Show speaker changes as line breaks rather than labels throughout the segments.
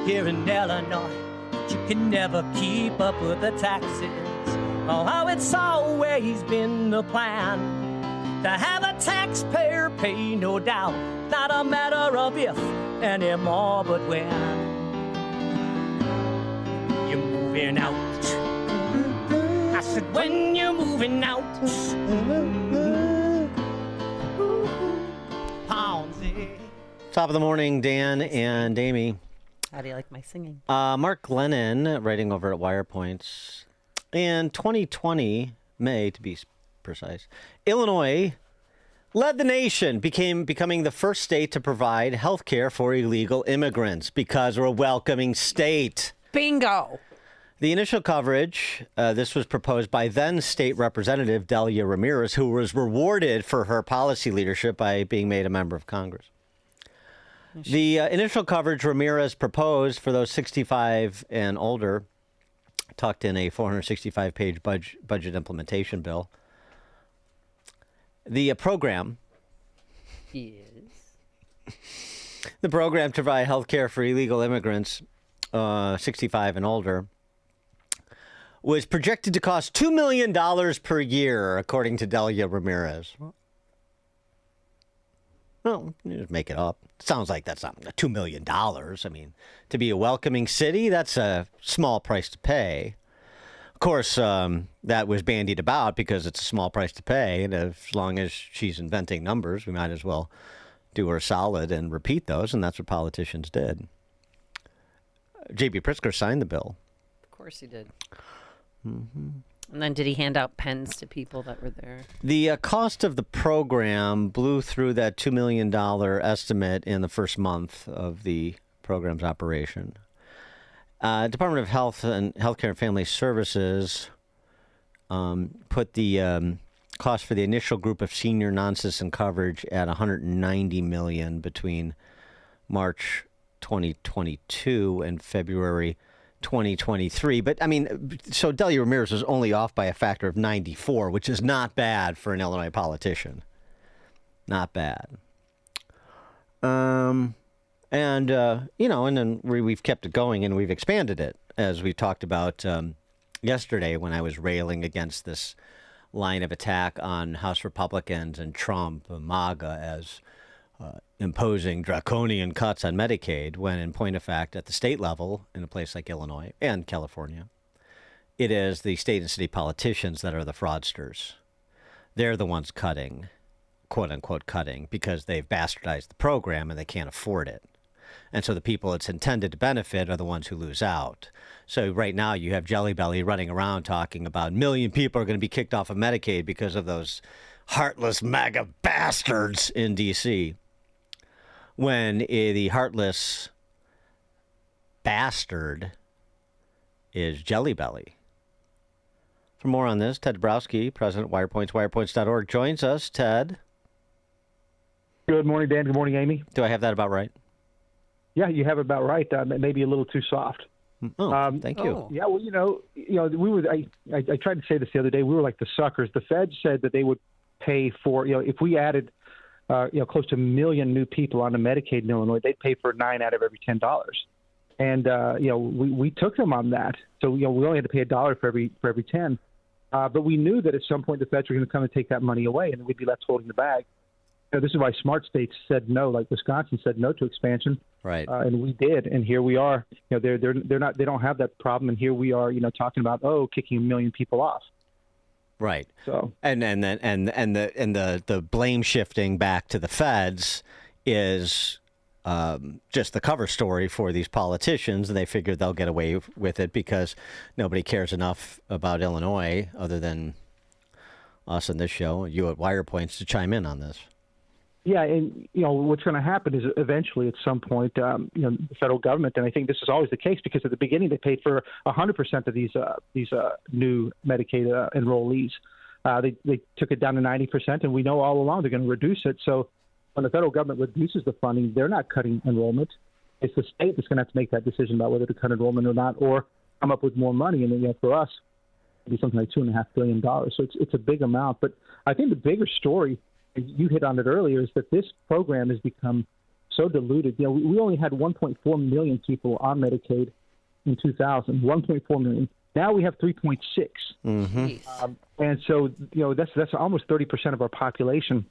here in Illinois, but you can never keep up with the taxes. Oh, how it's always been the plan to have a taxpayer pay, no doubt. Not a matter of if anymore, but when you're moving out. I said, when you're moving out.
Top of the morning, Dan and Amy.
How do you like my singing?
Mark Glennon, writing over at Wirepoint. In 2020, May to be precise, Illinois led the nation, becoming the first state to provide health care for illegal immigrants because we're a welcoming state.
Bingo.
The initial coverage, this was proposed by then State Representative Delia Ramirez, who was rewarded for her policy leadership by being made a member of Congress. The initial coverage Ramirez proposed for those 65 and older, tucked in a 465-page budget implementation bill. The program
is
the program to provide health care for illegal immigrants 65 and older was projected to cost $2 million per year, according to Delia Ramirez. Well, you just make it up. Sounds like that's not $2 million. I mean, to be a welcoming city, that's a small price to pay. Of course, that was bandied about because it's a small price to pay. And as long as she's inventing numbers, we might as well do her solid and repeat those. And that's what politicians did. J.B. Pritzker signed the bill.
Of course he did.
Mm-hmm.
And then did he hand out pens to people that were there?
The cost of the program blew through that $2 million estimate in the first month of the program's operation. Department of Health and Healthcare and Family Services put the cost for the initial group of senior non-citizen coverage at $190 million between March 2022 and February 2023. But I mean, so Delia Ramirez was only off by a factor of 94, which is not bad for an Illinois politician. Not bad. And then we've kept it going and we've expanded it, as we talked about yesterday when I was railing against this line of attack on House Republicans and Trump, MAGA, as imposing draconian cuts on Medicaid, when in point of fact, at the state level, in a place like Illinois and California, it is the state and city politicians that are the fraudsters. They're the ones cutting, quote unquote cutting, because they've bastardized the program and they can't afford it. And so the people it's intended to benefit are the ones who lose out. So right now you have Jelly Belly running around talking about 1 million people are going to be kicked off of Medicaid because of those heartless MAGA bastards in D.C., when the heartless bastard is Jelly Belly. For more on this, Ted Dabrowki, president of Wirepoint, wirepoints.org, joins us. Ted.
Good morning, Dan. Good morning, Amy.
Do I have that about right?
Yeah, you have it about right. Maybe a little too soft.
Oh, thank you.
Yeah, well, we were. I tried to say this the other day. We were like the suckers. The Fed said that they would pay for, if we added close to 1 million new people onto Medicaid in Illinois, they'd pay for 9 out of every $10. And, we took them on that. So, we only had to pay $1 for every 10. But we knew that at some point the feds were going to come and take that money away and we'd be left holding the bag. This is why smart states said no, like Wisconsin said no to expansion.
Right.
And we did. And here we are. They don't have that problem. And here we are, talking about, kicking 1 million people off.
Right.
So
and the blame shifting back to the feds is just the cover story for these politicians, and they figure they'll get away with it because nobody cares enough about Illinois other than us in this show, you at Wirepoints, to chime in on this.
Yeah, and what's going to happen is eventually, at some point, the federal government, and I think this is always the case because at the beginning they paid for 100% of these new Medicaid enrollees. They took it down to 90%, and we know all along they're going to reduce it. So when the federal government reduces the funding, they're not cutting enrollment. It's the state that's going to have to make that decision about whether to cut enrollment or not, or come up with more money. And then, for us, it'd be something like $2.5 billion. So it's a big amount. But I think the bigger story, you hit on it earlier, is that this program has become so diluted. We only had 1.4 million people on Medicaid in 2000. 1.4 million. Now we have 3.6.
Mm-hmm.
And so that's almost 30% of our population.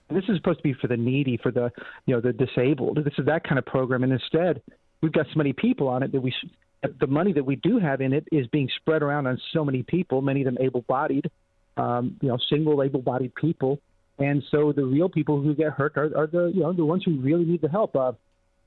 And this is supposed to be for the needy, for the the disabled. This is that kind of program, and instead we've got so many people on it that the money that we do have in it is being spread around on so many people, many of them able-bodied, single able-bodied people. And so the real people who get hurt are the ones who really need the help.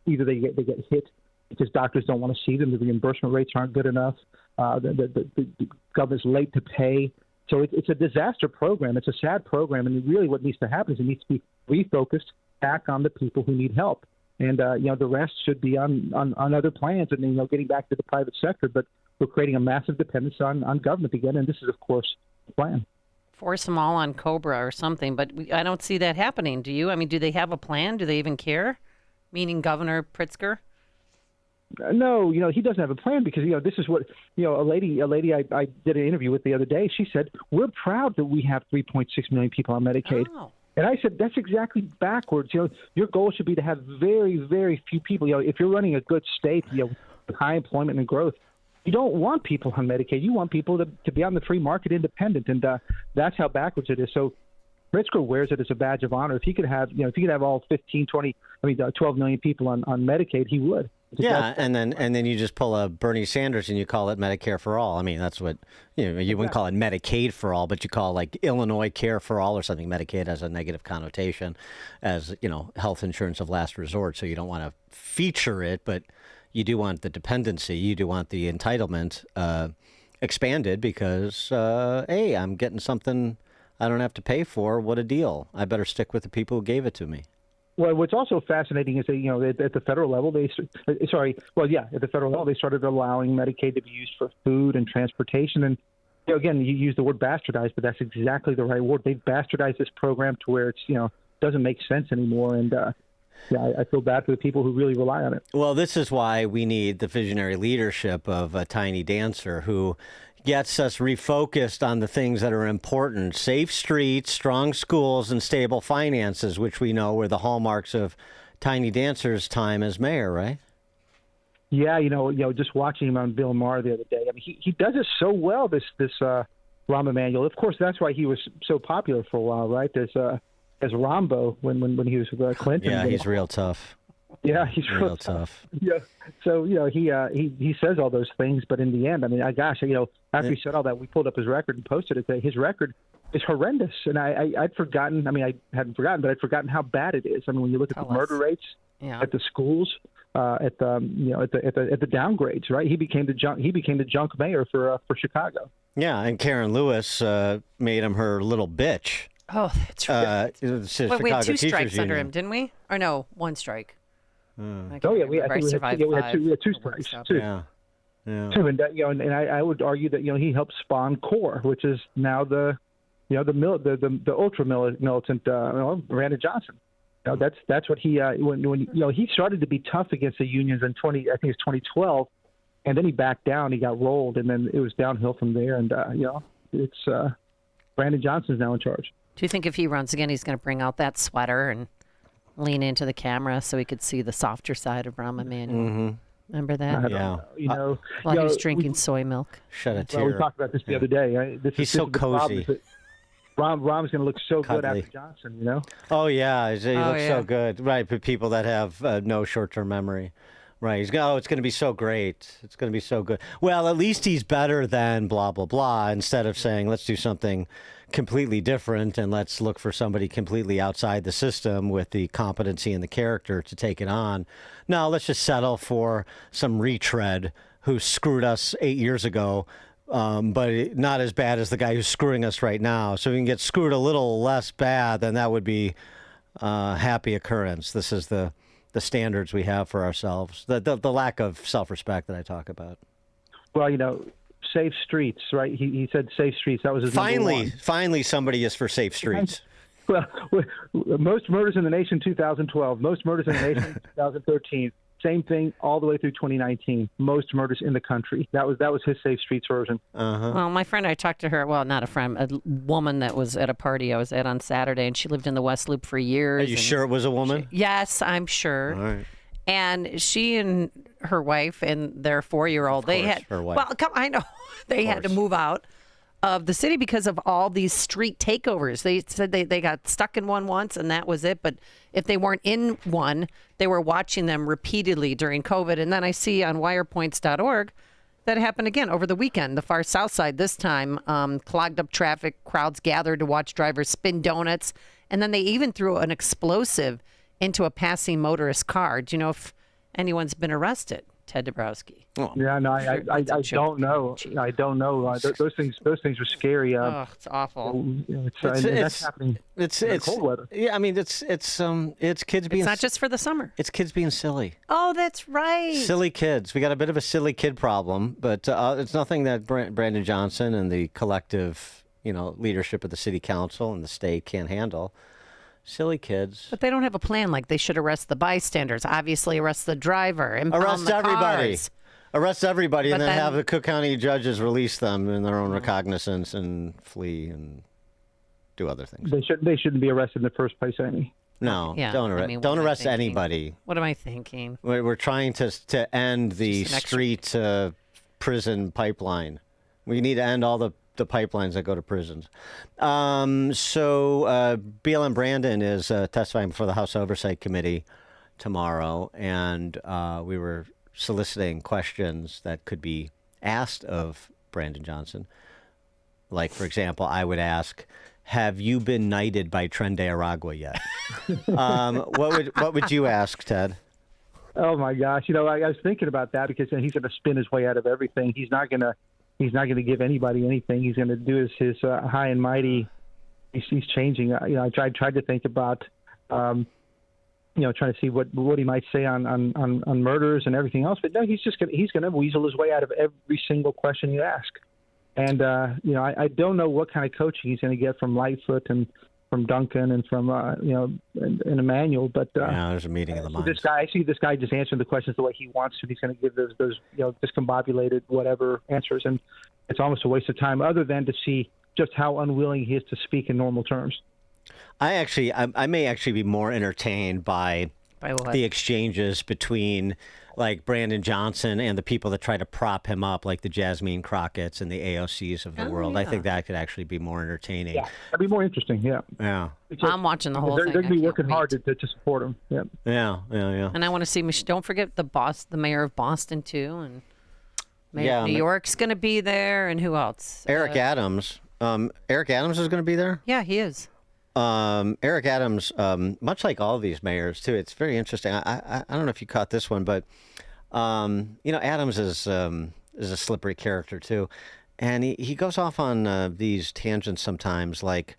Either they get hit because doctors don't want to see them, the reimbursement rates aren't good enough, the government's late to pay. So it's a disaster program. It's a sad program, and really what needs to happen is it needs to be refocused back on the people who need help. And the rest should be on other plans and getting back to the private sector. But we're creating a massive dependence on government again, and this is of course the plan.
Force them all on Cobra or something, but I don't see that happening. Do you? I mean, do they have a plan? Do they even care? Meaning Governor Pritzker?
No, he doesn't have a plan because this is what a lady I did an interview with the other day. She said we're proud that we have 3.6 million people on Medicaid.
Oh.
And I said, that's exactly backwards. Your goal should be to have very, very few people. If you're running a good state, with high employment and growth, you don't want people on Medicaid. You want people to be on the free market independent. And that's how backwards it is. So Pritzker wears it as a badge of honor. If he could have, all 12 million people on Medicaid, he would.
Yeah, and then you just pull a Bernie Sanders and you call it Medicare for all. I mean, that's what you wouldn't call it Medicaid for all, but you call it like Illinois Care for All or something. Medicaid has a negative connotation as health insurance of last resort, so you don't want to feature it, but you do want the dependency, you do want the entitlement expanded because hey, I'm getting something I don't have to pay for. What a deal! I better stick with the people who gave it to me.
Well, what's also fascinating is that, at the federal level, at the federal level, they started allowing Medicaid to be used for food and transportation. And, again, you use the word bastardized, but that's exactly the right word. They've bastardized this program to where it's, doesn't make sense anymore. And, I feel bad for the people who really rely on it.
Well, this is why we need the visionary leadership of a Tiny Dancer who gets us refocused on the things that are important. Safe streets, strong schools, and stable finances, which we know were the hallmarks of Tiny Dancer's time as mayor, right?
Yeah, just watching him on Bill Maher the other day. I mean, he does it so well, this Rahm Emanuel. Of course, that's why he was so popular for a while, right? As Rombo when he was with Clinton.
Yeah, he's real tough.
Yeah, he's real tough. Yeah. So, he saes all those things, but in the end, I mean, after he said all that, we pulled up his record and posted it. His record is horrendous. And I'd forgotten, I hadn't forgotten, but I'd forgotten how bad it is. I mean, when you look at the murder rates at the schools, at the downgrades, right? He became the junk mayor for Chicago.
Yeah, and Karen Lewis made him her little bitch.
Oh, that's right. We had 2 strikes under him, didn't we? Or no, 1 strike.
We had 2 strikes.
Yeah.
Too, and I would argue that he helped spawn CORE, which is now the ultra militant Brandon Johnson. That's what he when he started to be tough against the unions in 2012, and then he backed down. He got rolled, and then it was downhill from there. And it's Brandon Johnson's now in charge.
Do you think if he runs again, he's going to bring out that sweater and lean into the camera so we could see the softer side of Rahm Emanuel?
Mm-hmm.
Remember that?
Yeah.
While he was drinking soy milk.
Shed a tear.
Well, we talked about this the other day. Right?
He's so cozy.
Rahm's going to look so good after Johnson,
Oh, yeah. He looks so good. Right, for people that have no short-term memory. Right. It's going to be so great. It's going to be so good. Well, at least he's better than blah, blah, blah, instead of saying, let's do something completely different and let's look for somebody completely outside the system with the competency and the character to take it on. No, let's just settle for some retread who screwed us 8 years ago, but not as bad as the guy who's screwing us right now. So we can get screwed a little less bad, then that would be a happy occurrence. This is the standards we have for ourselves, the lack of self-respect that I talk about.
Well, safe streets, right? He said safe streets. That was his number one.
Finally, somebody is for safe streets.
Well, most murders in the nation 2012, most murders in the nation 2013. Same thing all the way through 2019. Most murders in the country. That was his Safe Streets version.
Well, my friend, I talked to her. Well, not a friend, a woman that was at a party I was at on Saturday, and she lived in the West Loop for years.
Are you sure it was a woman?
Yes, I'm sure.
All right.
And she and her wife and their 4-year-old, they had.
her wife.
Well, I know they had to move out of the city because of all these street takeovers. They said they got stuck in one once and that was it. But if they weren't in one, they were watching them repeatedly during COVID. And then I see on wirepoints.org that happened again over the weekend. The far south side this time, clogged up traffic, crowds gathered to watch drivers spin donuts. And then they even threw an explosive into a passing motorist car. Do you know if anyone's been arrested? Ted Dabrowski.
Yeah, no, I don't know. I don't know. Those things were scary.
Oh, it's awful.
That's happening.
It's
cold weather.
Yeah, I mean it's kids being.
It's not just for the summer.
It's kids being silly.
Oh, that's right.
Silly kids. We got a bit of a silly kid problem, but it's nothing that Brandon Johnson and the collective, leadership of the city council and the state can't handle. Silly kids.
But they don't have a plan. Like they should arrest the bystanders. Obviously, arrest the driver.
Arrest everybody.
Cars.
Arrest everybody, and
But
then
then-
have the Cook County judges release them in their own recognizance and flee and do other things.
They shouldn't be arrested in the first place, Amy.
No,
Yeah,
don't arrest.
I mean, what
Don't
am I
arrest
thinking?
anybody.
What am I thinking?
We're trying to end the
Just an extra-
street prison pipeline. We need to end all the pipelines that go to prisons. So BLM Brandon is testifying before the House Oversight Committee tomorrow, and we were soliciting questions that could be asked of Brandon Johnson. Like, for example, I would ask, have you been knighted by Tren de Aragua yet? What would you ask, Ted?
Oh my gosh! I was thinking about that because he's going to spin his way out of everything. He's not going to give anybody anything. He's going to do his high and mighty. He's changing. I tried to think about, trying to see what he might say on murders and everything else. But no, he's going to weasel his way out of every single question you ask. And I don't know what kind of coaching he's going to get from Lightfoot and from Duncan and from and Emmanuel. But
there's a meeting of the minds.
I see this guy just answering the questions the way he wants to. He's going to give those discombobulated whatever answers, and it's almost a waste of time. Other than to see just how unwilling he is to speak in normal terms.
I may actually be more entertained by
what?
the exchanges between like Brandon Johnson and the people that try to prop him up, like the Jasmine Crockett's and the AOCs of the world.
Yeah.
I think that could actually be more entertaining.
Yeah, that'd be more interesting. Yeah.
Yeah.
I'm watching the whole
They're
thing.
going to be
I can't
working hard
wait.
to support him. Yeah.
Yeah.
And I want to see. Don't forget the mayor of Boston too, and mayor of New
ma-
York's going to be there, and who else?
Eric Adams. Eric Adams is going to be there.
Yeah, he is.
Eric Adams, much like all of these mayors too, it's very interesting. I don't know if you caught this one, but Adams is a slippery character too, and he goes off on these tangents sometimes, like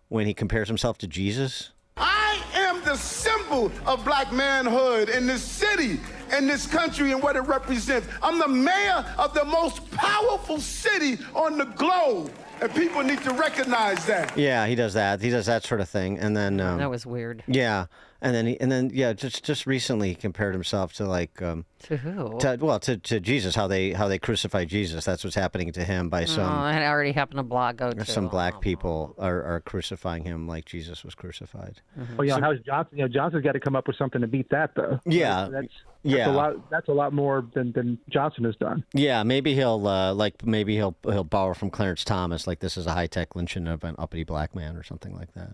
when he compares himself to Jesus.
I am the symbol of black manhood in this city, in this country, and what it represents. I'm the mayor of the most powerful city on the globe. And people need to recognize that.
Yeah, he does that. He does that sort of thing, and then
That was weird.
yeah, and then just recently he compared himself to like
To who?
to Jesus, how they crucified Jesus. That's what's happening to him by
Oh, that already happened to Bloggo too.
some black people are crucifying him like Jesus was crucified.
Well, how's Johnson? Johnson's got to come up with something to beat that, though.
Yeah,
That's a lot more than Johnson has done.
Yeah, maybe he'll he'll borrow from Clarence Thomas, like this is a high-tech lynching of an uppity black man or something like that.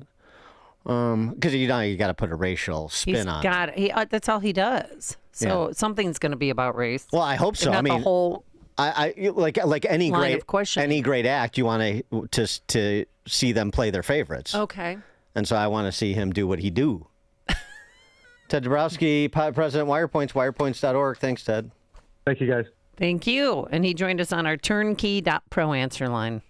Because you got to put a racial spin on it.
That's all he does. So something's going to be about race.
Well, I hope so.
Not
I mean,
the whole.
I like any
line of questioning.
any great act, you want to see them play their favorites.
Okay.
And so I want to see him do what he do. Ted Dabrowski, President Wirepoints, wirepoints.org. Thanks, Ted.
Thank you, guys.
Thank you. And he joined us on our turnkey.pro answer line.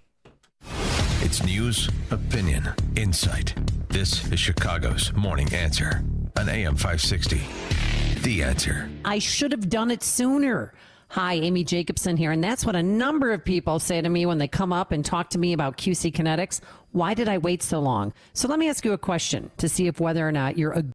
It's news, opinion, insight. This is Chicago's Morning Answer on AM 560. The Answer.
I should have done it sooner. Hi, Amy Jacobson here. And that's what a number of people say to me when they come up and talk to me about QC Kinetics. Why did I wait so long? So let me ask you a question to see if whether or not you're a